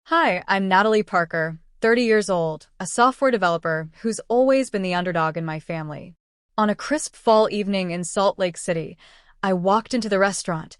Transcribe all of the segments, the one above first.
Hi, I'm Natalie Parker, 30 years old, a software developer who's always been the underdog in my family. On a crisp fall evening in Salt Lake City, I walked into the restaurant,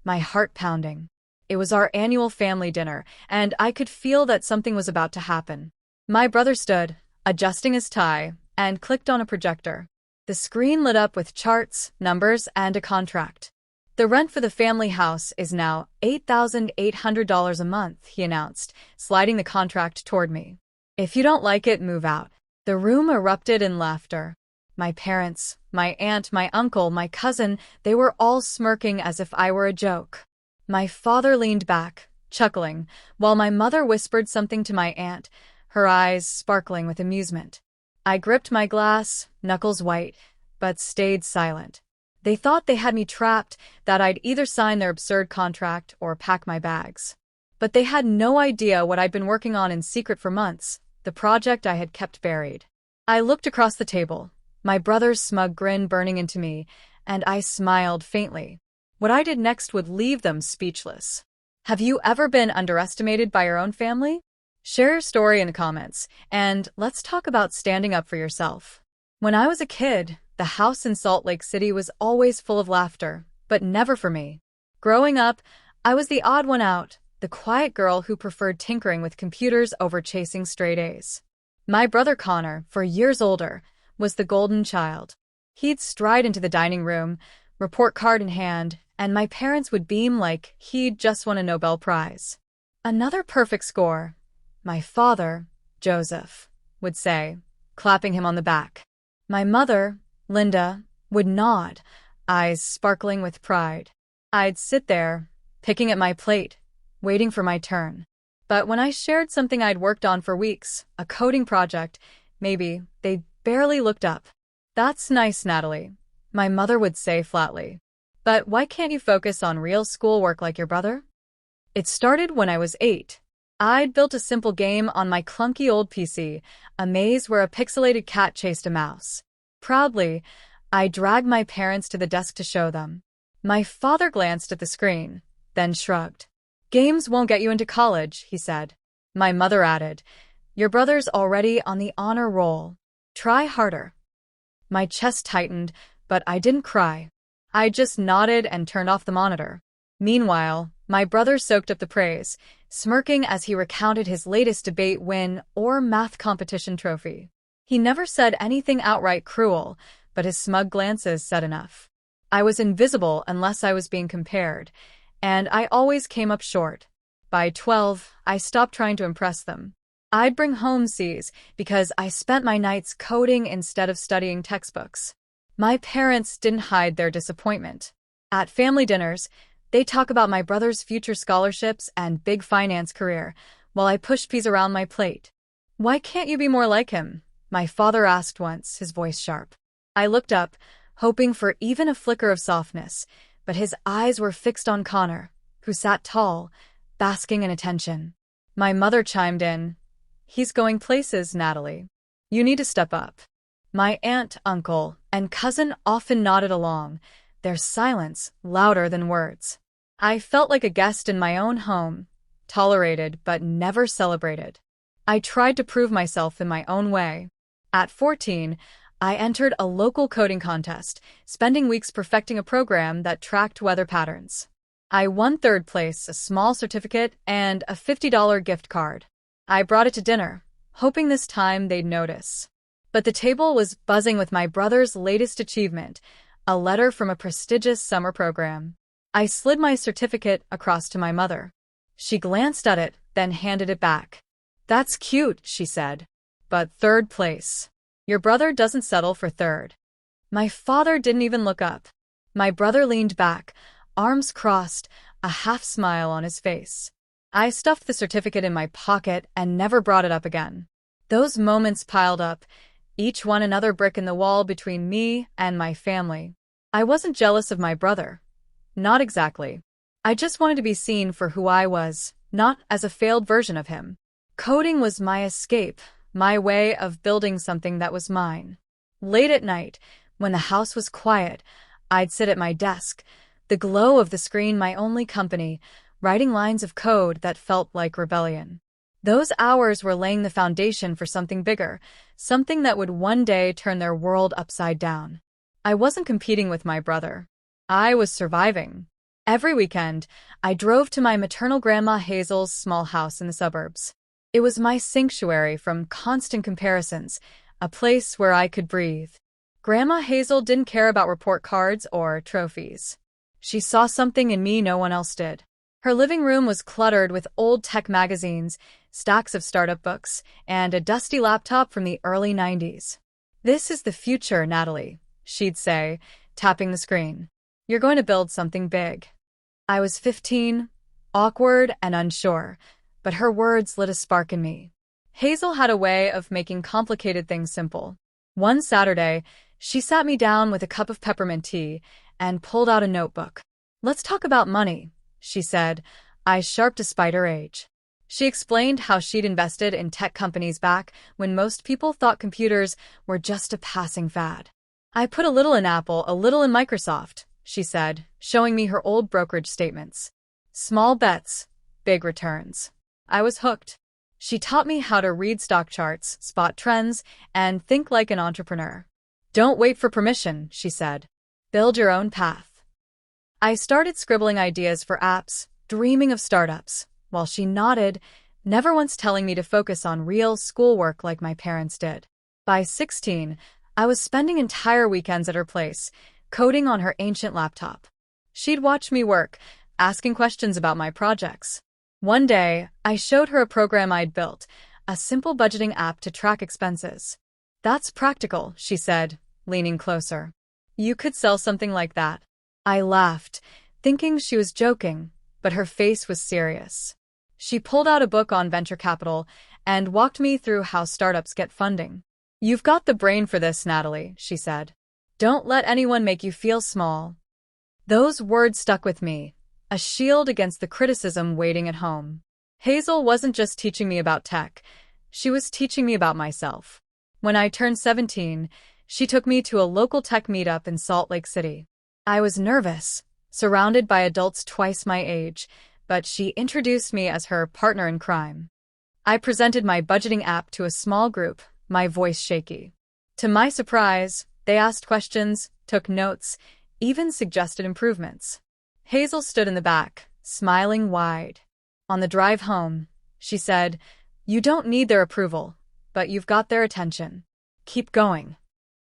my heart pounding. It was our annual family dinner, and I could feel that something was about to happen. My brother stood, adjusting his tie, and clicked on a projector. The screen lit up with charts, numbers, and a contract. The rent for the family house is now $8,800 a month, he announced, sliding the contract toward me. If you don't like it, move out. The room erupted in laughter. My parents, my aunt, my uncle, my cousin, they were all smirking as if I were a joke. My father leaned back, chuckling, while my mother whispered something to my aunt, her eyes sparkling with amusement. I gripped my glass, knuckles white, but stayed silent. They thought they had me trapped, that I'd either sign their absurd contract or pack my bags. But they had no idea what I'd been working on in secret for months, the project I had kept buried. I looked across the table, my brother's smug grin burning into me, and I smiled faintly. What I did next would leave them speechless. Have you ever been underestimated by your own family? Share your story in the comments, and let's talk about standing up for yourself. When I was a kid, the house in Salt Lake City was always full of laughter, but never for me. Growing up, I was the odd one out, the quiet girl who preferred tinkering with computers over chasing straight A's. My brother Connor, 4 years older, was the golden child. He'd stride into the dining room, report card in hand, and my parents would beam like he'd just won a Nobel Prize. Another perfect score, my father, Joseph, would say, clapping him on the back. My mother, Linda, would nod, eyes sparkling with pride. I'd sit there, picking at my plate, waiting for my turn. But when I shared something I'd worked on for weeks, a coding project, maybe, they barely looked up. That's nice, Natalie, my mother would say flatly. But why can't you focus on real schoolwork like your brother? It started when I was 8. I'd built a simple game on my clunky old PC, a maze where a pixelated cat chased a mouse. Proudly, I dragged my parents to the desk to show them. My father glanced at the screen, then shrugged. Games won't get you into college, he said. My mother added, your brother's already on the honor roll. Try harder. My chest tightened, but I didn't cry. I just nodded and turned off the monitor. Meanwhile, my brother soaked up the praise, smirking as he recounted his latest debate win or math competition trophy. He never said anything outright cruel, but his smug glances said enough. I was invisible unless I was being compared, and I always came up short. By 12, I stopped trying to impress them. I'd bring home C's because I spent my nights coding instead of studying textbooks. My parents didn't hide their disappointment. At family dinners, they talk about my brother's future scholarships and big finance career, while I push peas around my plate. Why can't you be more like him? My father asked once, his voice sharp. I looked up, hoping for even a flicker of softness, but his eyes were fixed on Connor, who sat tall, basking in attention. My mother chimed in. He's going places, Natalie. You need to step up. My aunt, uncle, and cousin often nodded along, their silence louder than words. I felt like a guest in my own home, tolerated but never celebrated. I tried to prove myself in my own way. At 14, I entered a local coding contest, spending weeks perfecting a program that tracked weather patterns. I won third place, a small certificate, and a $50 gift card. I brought it to dinner, hoping this time they'd notice. But the table was buzzing with my brother's latest achievement, a letter from a prestigious summer program. I slid my certificate across to my mother. She glanced at it, then handed it back. That's cute, she said. But third place. Your brother doesn't settle for third. My father didn't even look up. My brother leaned back, arms crossed, a half smile on his face. I stuffed the certificate in my pocket and never brought it up again. Those moments piled up, each one another brick in the wall between me and my family. I wasn't jealous of my brother. Not exactly. I just wanted to be seen for who I was, not as a failed version of him. Coding was my escape, my way of building something that was mine. Late at night, when the house was quiet, I'd sit at my desk, the glow of the screen my only company, writing lines of code that felt like rebellion. Those hours were laying the foundation for something bigger, something that would one day turn their world upside down. I wasn't competing with my brother. I was surviving. Every weekend, I drove to my maternal grandma Hazel's small house in the suburbs. It was my sanctuary from constant comparisons, a place where I could breathe. Grandma Hazel didn't care about report cards or trophies. She saw something in me no one else did. Her living room was cluttered with old tech magazines, stacks of startup books, and a dusty laptop from the early 90s. "This is the future, Natalie," she'd say, tapping the screen. "You're going to build something big." I was 15, awkward and unsure, but her words lit a spark in me. Hazel had a way of making complicated things simple. One Saturday, she sat me down with a cup of peppermint tea and pulled out a notebook. "Let's talk about money," she said, eyes sharp despite her age. She explained how she'd invested in tech companies back when most people thought computers were just a passing fad. "I put a little in Apple, a little in Microsoft," she said, showing me her old brokerage statements. Small bets, big returns. I was hooked. She taught me how to read stock charts, spot trends, and think like an entrepreneur. "Don't wait for permission," she said. "Build your own path." I started scribbling ideas for apps, dreaming of startups, while she nodded, never once telling me to focus on real schoolwork like my parents did. By 16, I was spending entire weekends at her place, coding on her ancient laptop. She'd watch me work, asking questions about my projects. One day, I showed her a program I'd built, a simple budgeting app to track expenses. "That's practical," she said, leaning closer. "You could sell something like that." I laughed, thinking she was joking, but her face was serious. She pulled out a book on venture capital and walked me through how startups get funding. "You've got the brain for this, Natalie," she said. "Don't let anyone make you feel small." Those words stuck with me, a shield against the criticism waiting at home. Hazel wasn't just teaching me about tech, she was teaching me about myself. When I turned 17, she took me to a local tech meetup in Salt Lake City. I was nervous, surrounded by adults twice my age, but she introduced me as her partner in crime. I presented my budgeting app to a small group, my voice shaky. To my surprise, they asked questions, took notes, even suggested improvements. Hazel stood in the back, smiling wide. On the drive home, she said, "You don't need their approval, but you've got their attention. Keep going."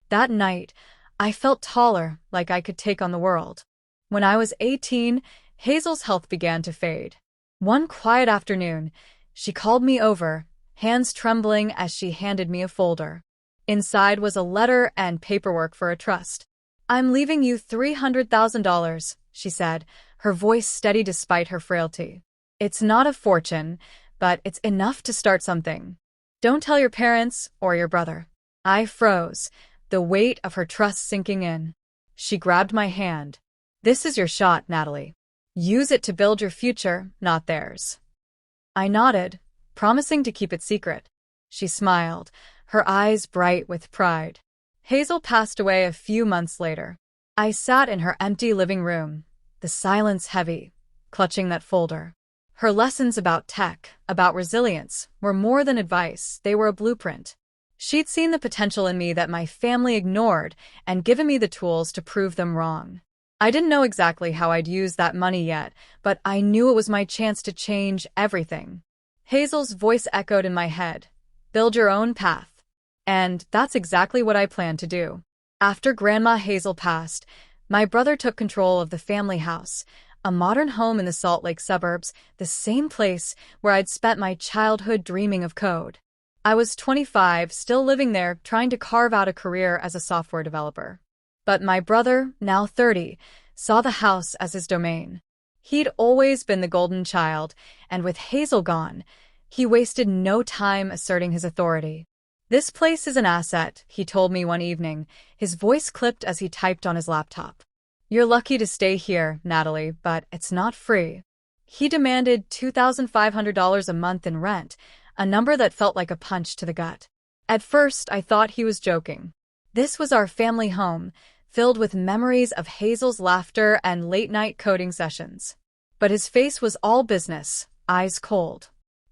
That night, I felt taller, like I could take on the world. When I was 18, Hazel's health began to fade. One quiet afternoon, she called me over, hands trembling as she handed me a folder. Inside was a letter and paperwork for a trust. "I'm leaving you $300,000, she said, her voice steady despite her frailty. "It's not a fortune, but it's enough to start something. Don't tell your parents or your brother." I froze, the weight of her trust sinking in. She grabbed my hand. "This is your shot, Natalie. Use it to build your future, not theirs." I nodded, promising to keep it secret. She smiled, her eyes bright with pride. Hazel passed away a few months later. I sat in her empty living room, the silence heavy, clutching that folder. Her lessons about tech, about resilience, were more than advice, they were a blueprint. She'd seen the potential in me that my family ignored and given me the tools to prove them wrong. I didn't know exactly how I'd use that money yet, but I knew it was my chance to change everything. Hazel's voice echoed in my head. "Build your own path." And that's exactly what I planned to do. After Grandma Hazel passed, my brother took control of the family house, a modern home in the Salt Lake suburbs, the same place where I'd spent my childhood dreaming of code. I was 25, still living there, trying to carve out a career as a software developer. But my brother, now 30, saw the house as his domain. He'd always been the golden child, and with Hazel gone, he wasted no time asserting his authority. "This place is an asset," he told me one evening, his voice clipped as he typed on his laptop. "You're lucky to stay here, Natalie, but it's not free." He demanded $2,500 a month in rent, a number that felt like a punch to the gut. At first, I thought he was joking. This was our family home, filled with memories of Hazel's laughter and late-night coding sessions. But his face was all business, eyes cold.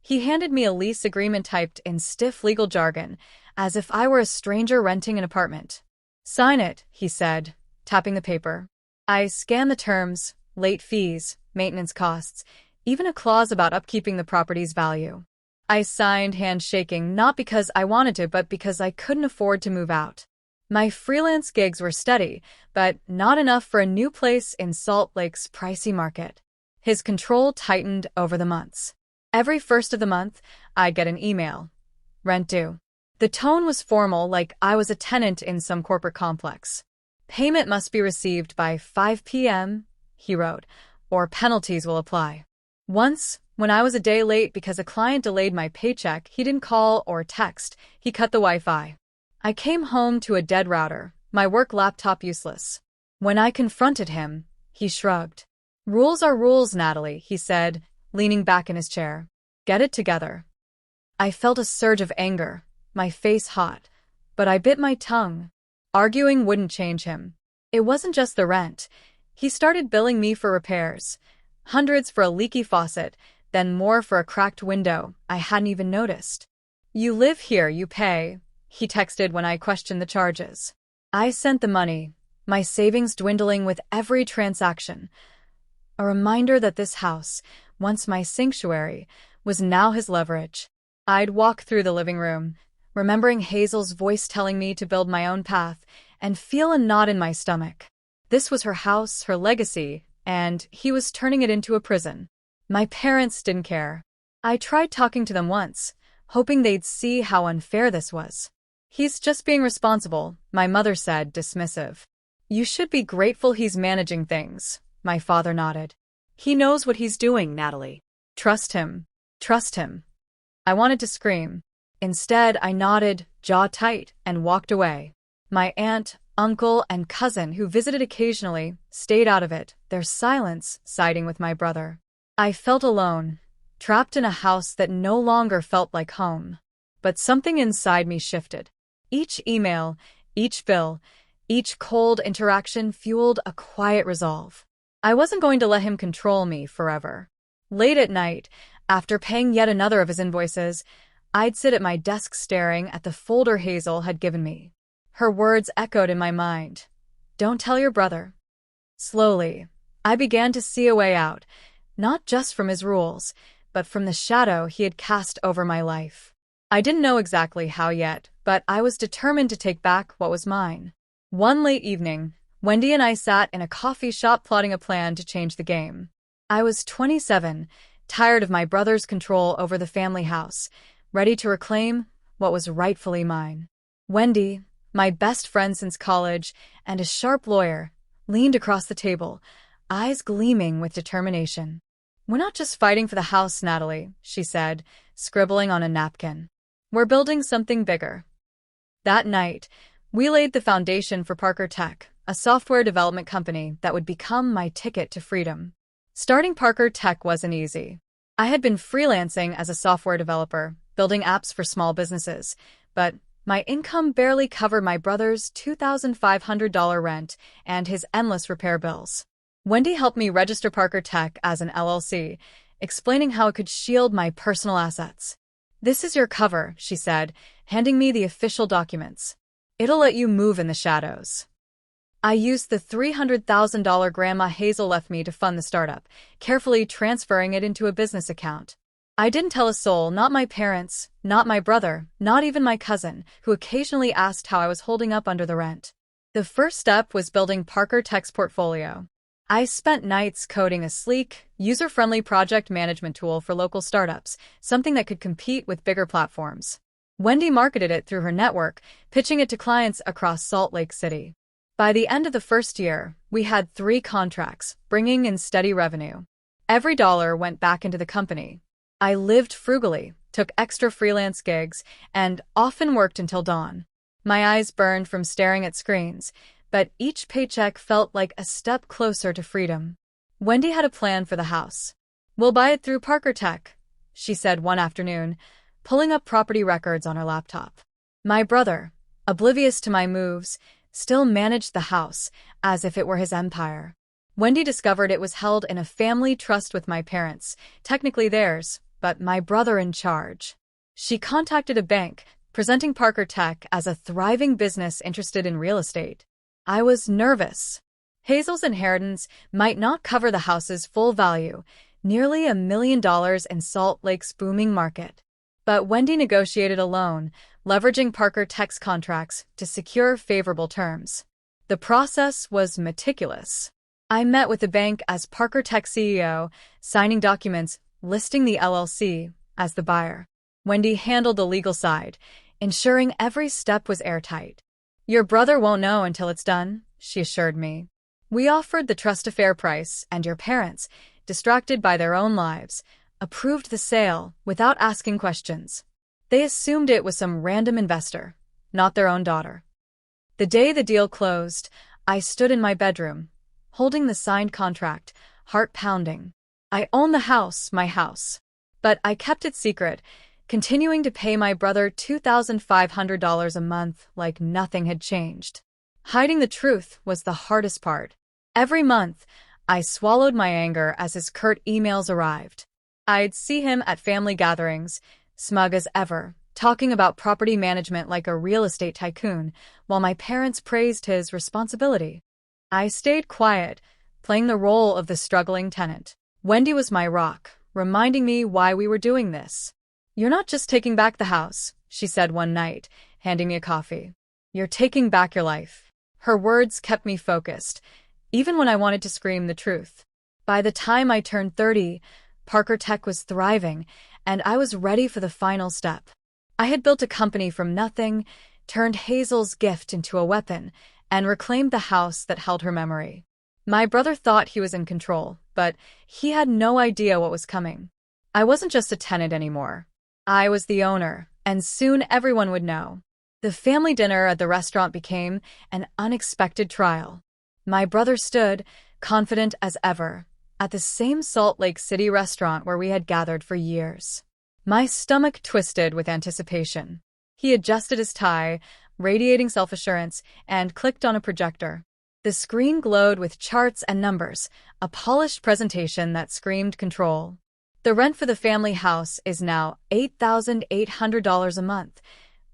He handed me a lease agreement typed in stiff legal jargon, as if I were a stranger renting an apartment. "Sign it," he said, tapping the paper. I scanned the terms: late fees, maintenance costs, even a clause about upkeeping the property's value. I signed, hand shaking, not because I wanted to, but because I couldn't afford to move out. My freelance gigs were steady, but not enough for a new place in Salt Lake's pricey market. His control tightened over the months. Every first of the month, I'd get an email. Rent due. The tone was formal, like I was a tenant in some corporate complex. "Payment must be received by 5 p.m., he wrote, "or penalties will apply." Once, when I was a day late because a client delayed my paycheck, he didn't call or text, he cut the Wi-Fi. I came home to a dead router, my work laptop useless. When I confronted him, he shrugged. "Rules are rules, Natalie," he said, leaning back in his chair. "Get it together." I felt a surge of anger, my face hot, but I bit my tongue. Arguing wouldn't change him. It wasn't just the rent. He started billing me for repairs. Hundreds for a leaky faucet, then more for a cracked window I hadn't even noticed. "You live here, you pay," he texted when I questioned the charges. I sent the money, my savings dwindling with every transaction. A reminder that this house, once my sanctuary, was now his leverage. I'd walk through the living room, remembering Hazel's voice telling me to build my own path, and feel a knot in my stomach. This was her house, her legacy, and he was turning it into a prison. My parents didn't care. I tried talking to them once, hoping they'd see how unfair this was. "He's just being responsible," my mother said, dismissive. "You should be grateful he's managing things," my father nodded. "He knows what he's doing, Natalie. Trust him. Trust him." I wanted to scream. Instead, I nodded, jaw tight, and walked away. My aunt, uncle, and cousin, who visited occasionally, stayed out of it, their silence siding with my brother. I felt alone, trapped in a house that no longer felt like home. But something inside me shifted. Each email, each bill, each cold interaction fueled a quiet resolve. I wasn't going to let him control me forever. Late at night, after paying yet another of his invoices, I'd sit at my desk staring at the folder Hazel had given me. Her words echoed in my mind. "Don't tell your brother." Slowly, I began to see a way out, not just from his rules, but from the shadow he had cast over my life. I didn't know exactly how yet, but I was determined to take back what was mine. One late evening, Wendy and I sat in a coffee shop plotting a plan to change the game. I was 27, tired of my brother's control over the family house, ready to reclaim what was rightfully mine. Wendy, my best friend since college and a sharp lawyer, leaned across the table, eyes gleaming with determination. "We're not just fighting for the house, Natalie," she said, scribbling on a napkin. "We're building something bigger." That night, we laid the foundation for Parker Tech, a software development company that would become my ticket to freedom. Starting Parker Tech wasn't easy. I had been freelancing as a software developer, building apps for small businesses, but my income barely covered my brother's $2,500 rent and his endless repair bills. Wendy helped me register Parker Tech as an LLC, explaining how it could shield my personal assets. "This is your cover," she said, handing me the official documents. "It'll let you move in the shadows." I used the $300,000 Grandma Hazel left me to fund the startup, carefully transferring it into a business account. I didn't tell a soul, not my parents, not my brother, not even my cousin, who occasionally asked how I was holding up under the rent. The first step was building Parker Tech's portfolio. I spent nights coding a sleek, user-friendly project management tool for local startups, something that could compete with bigger platforms. Wendy marketed it through her network, pitching it to clients across Salt Lake City. By the end of the first year, we had 3 contracts, bringing in steady revenue. Every dollar went back into the company. I lived frugally, took extra freelance gigs, and often worked until dawn. My eyes burned from staring at screens, but each paycheck felt like a step closer to freedom. Wendy had a plan for the house. "We'll buy it through Parker Tech," she said one afternoon, pulling up property records on her laptop. My brother, oblivious to my moves, still managed the house as if it were his empire. Wendy discovered it was held in a family trust with my parents, technically theirs, but my brother in charge. She contacted a bank, presenting Parker Tech as a thriving business interested in real estate. I was nervous. Hazel's inheritance might not cover the house's full value, nearly $1 million in Salt Lake's booming market. But Wendy negotiated a loan, leveraging Parker Tech's contracts to secure favorable terms. The process was meticulous. I met with the bank as Parker Tech CEO, signing documents listing the LLC as the buyer. Wendy handled the legal side, ensuring every step was airtight. "Your brother won't know until it's done," she assured me. "We offered the trust a fair price, and your parents, distracted by their own lives, approved the sale without asking questions. They assumed it was some random investor, not their own daughter." The day the deal closed, I stood in my bedroom, holding the signed contract, heart pounding. I own the house, my house. But I kept it secret, continuing to pay my brother $2,500 a month like nothing had changed. Hiding the truth was the hardest part. Every month, I swallowed my anger as his curt emails arrived. I'd see him at family gatherings, smug as ever, talking about property management like a real estate tycoon, while my parents praised his responsibility. I stayed quiet, playing the role of the struggling tenant. Wendy was my rock, reminding me why we were doing this. "You're not just taking back the house," she said one night, handing me a coffee. "You're taking back your life." Her words kept me focused, even when I wanted to scream the truth. By the time I turned 30, Parker Tech was thriving, and I was ready for the final step. I had built a company from nothing, turned Hazel's gift into a weapon, and reclaimed the house that held her memory. My brother thought he was in control, but he had no idea what was coming. I wasn't just a tenant anymore. I was the owner, and soon everyone would know. The family dinner at the restaurant became an unexpected trial. My brother stood, confident as ever, at the same Salt Lake City restaurant where we had gathered for years. My stomach twisted with anticipation. He adjusted his tie, radiating self-assurance, and clicked on a projector. The screen glowed with charts and numbers, a polished presentation that screamed control. "The rent for the family house is now $8,800 a month,"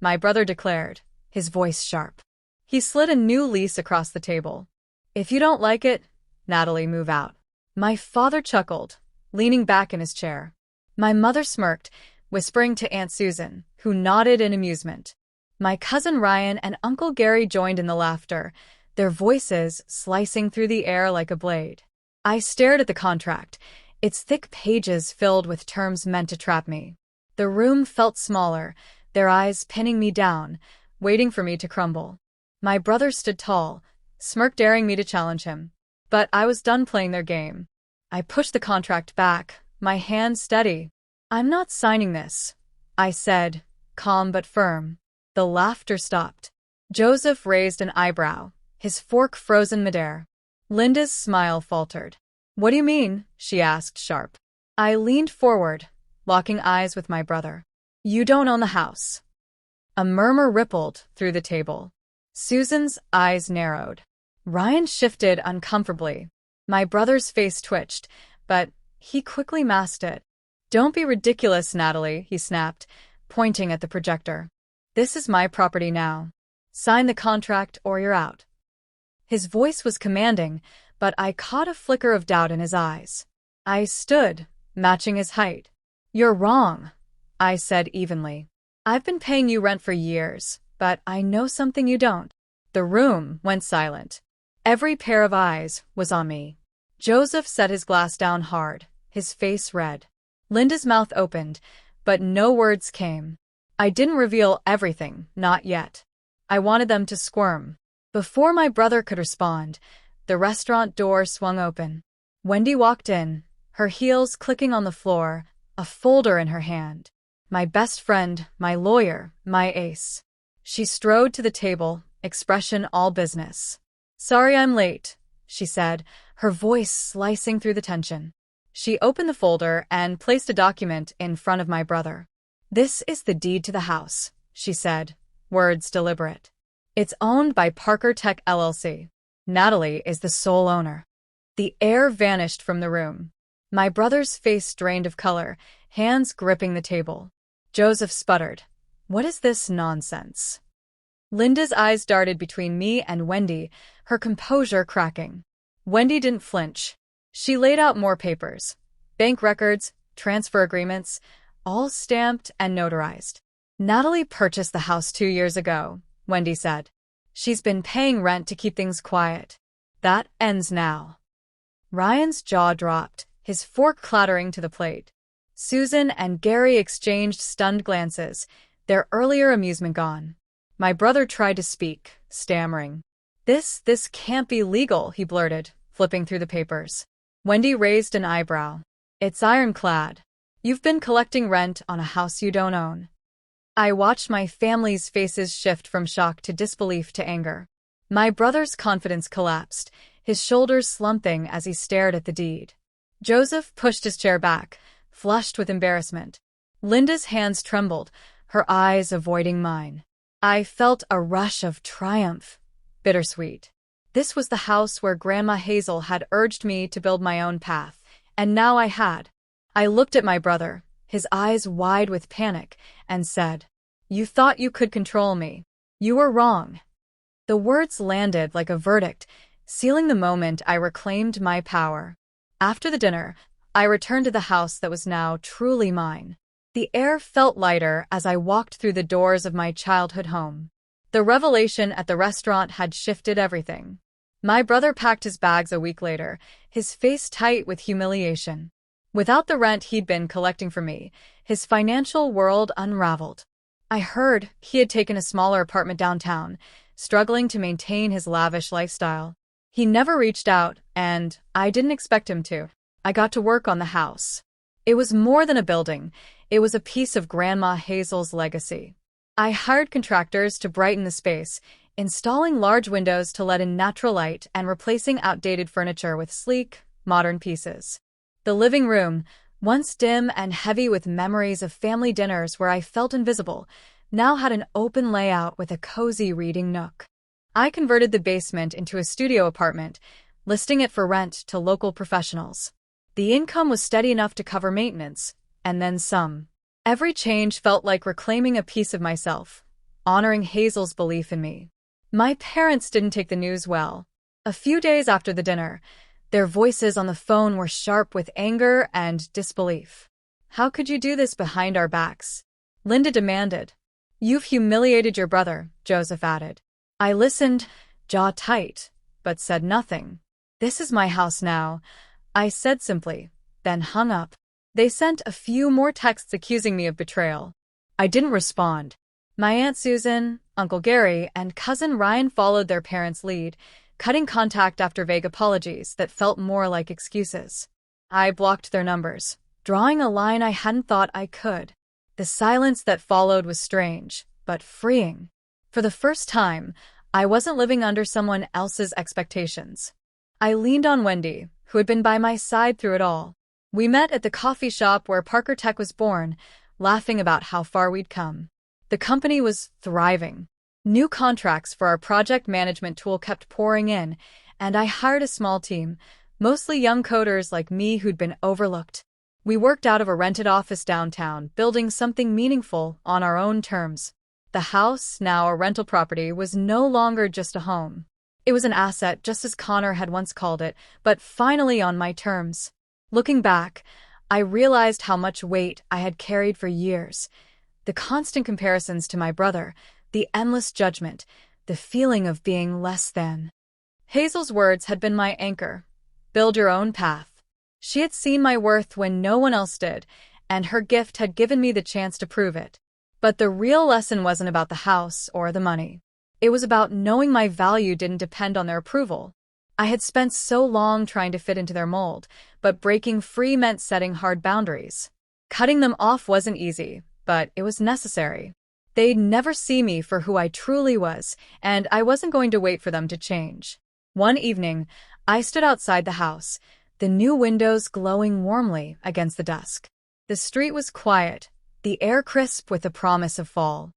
my brother declared, his voice sharp. He slid a new lease across the table. "If you don't like it, Natalie, move out." My father chuckled, leaning back in his chair. My mother smirked, whispering to Aunt Susan, who nodded in amusement. My cousin Ryan and Uncle Gary joined in the laughter, their voices slicing through the air like a blade. I stared at the contract, its thick pages filled with terms meant to trap me. The room felt smaller, their eyes pinning me down, waiting for me to crumble. My brother stood tall, smirk daring me to challenge him. But I was done playing their game. I pushed the contract back, my hand steady. "I'm not signing this," I said, calm but firm. The laughter stopped. Joseph raised an eyebrow, his fork frozen midair. Linda's smile faltered. "What do you mean?" she asked, sharp. I leaned forward, locking eyes with my brother. "You don't own the house." A murmur rippled through the table. Susan's eyes narrowed. Ryan shifted uncomfortably. My brother's face twitched, but he quickly masked it. "Don't be ridiculous, Natalie," he snapped, pointing at the projector. "This is my property now. Sign the contract or you're out." His voice was commanding, but I caught a flicker of doubt in his eyes. I stood, matching his height. "You're wrong," I said evenly. "I've been paying you rent for years, but I know something you don't." The room went silent. Every pair of eyes was on me. Joseph set his glass down hard, his face red. Linda's mouth opened, but no words came. I didn't reveal everything, not yet. I wanted them to squirm. Before my brother could respond, the restaurant door swung open. Wendy walked in, her heels clicking on the floor, a folder in her hand. My best friend, my lawyer, my ace. She strode to the table, expression all business. "Sorry I'm late," she said, her voice slicing through the tension. She opened the folder and placed a document in front of my brother. "This is the deed to the house," she said, words deliberate. "It's owned by Parker Tech LLC. Natalie is the sole owner." The air vanished from the room. My brother's face drained of color, hands gripping the table. Joseph sputtered, "What is this nonsense?" Linda's eyes darted between me and Wendy, her composure cracking. Wendy didn't flinch. She laid out more papers. Bank records, transfer agreements, all stamped and notarized. "Natalie purchased the house 2 years ago," Wendy said. "She's been paying rent to keep things quiet. That ends now." Ryan's jaw dropped, his fork clattering to the plate. Susan and Gary exchanged stunned glances, their earlier amusement gone. My brother tried to speak, stammering. This can't be legal," he blurted, flipping through the papers. Wendy raised an eyebrow. "It's ironclad. You've been collecting rent on a house you don't own." I watched my family's faces shift from shock to disbelief to anger. My brother's confidence collapsed, his shoulders slumping as he stared at the deed. Joseph pushed his chair back, flushed with embarrassment. Linda's hands trembled, her eyes avoiding mine. I felt a rush of triumph, bittersweet. This was the house where Grandma Hazel had urged me to build my own path, and now I had. I looked at my brother, his eyes wide with panic, and said, "You thought you could control me. You were wrong." The words landed like a verdict, sealing the moment I reclaimed my power. After the dinner, I returned to the house that was now truly mine. The air felt lighter as I walked through the doors of my childhood home. The revelation at the restaurant had shifted everything. My brother packed his bags a week later, his face tight with humiliation. Without the rent he'd been collecting for me, his financial world unraveled. I heard he had taken a smaller apartment downtown, struggling to maintain his lavish lifestyle. He never reached out, and I didn't expect him to. I got to work on the house. It was more than a building. It was a piece of Grandma Hazel's legacy. I hired contractors to brighten the space, installing large windows to let in natural light and replacing outdated furniture with sleek, modern pieces. The living room, once dim and heavy with memories of family dinners where I felt invisible, now had an open layout with a cozy reading nook. I converted the basement into a studio apartment, listing it for rent to local professionals. The income was steady enough to cover maintenance, and then some. Every change felt like reclaiming a piece of myself, honoring Hazel's belief in me. My parents didn't take the news well. A few days after the dinner, their voices on the phone were sharp with anger and disbelief. "How could you do this behind our backs?" Linda demanded. "You've humiliated your brother," Joseph added. I listened, jaw tight, but said nothing. "This is my house now," I said simply, then hung up. They sent a few more texts accusing me of betrayal. I didn't respond. My Aunt Susan, Uncle Gary, and Cousin Ryan followed their parents' lead, cutting contact after vague apologies that felt more like excuses. I blocked their numbers, drawing a line I hadn't thought I could. The silence that followed was strange, but freeing. For the first time, I wasn't living under someone else's expectations. I leaned on Wendy, who had been by my side through it all. We met at the coffee shop where Parker Tech was born, laughing about how far we'd come. The company was thriving. New contracts for our project management tool kept pouring in, and I hired a small team, mostly young coders like me who'd been overlooked. We worked out of a rented office downtown, building something meaningful on our own terms. The house, now a rental property, was no longer just a home. It was an asset, just as Connor had once called it, but finally on my terms. Looking back, I realized how much weight I had carried for years. The constant comparisons to my brother, the endless judgment, the feeling of being less than. Hazel's words had been my anchor. Build your own path. She had seen my worth when no one else did, and her gift had given me the chance to prove it. But the real lesson wasn't about the house or the money. It was about knowing my value didn't depend on their approval. I had spent so long trying to fit into their mold, but breaking free meant setting hard boundaries. Cutting them off wasn't easy, but it was necessary. They'd never see me for who I truly was, and I wasn't going to wait for them to change. One evening, I stood outside the house, the new windows glowing warmly against the dusk. The street was quiet, the air crisp with the promise of fall.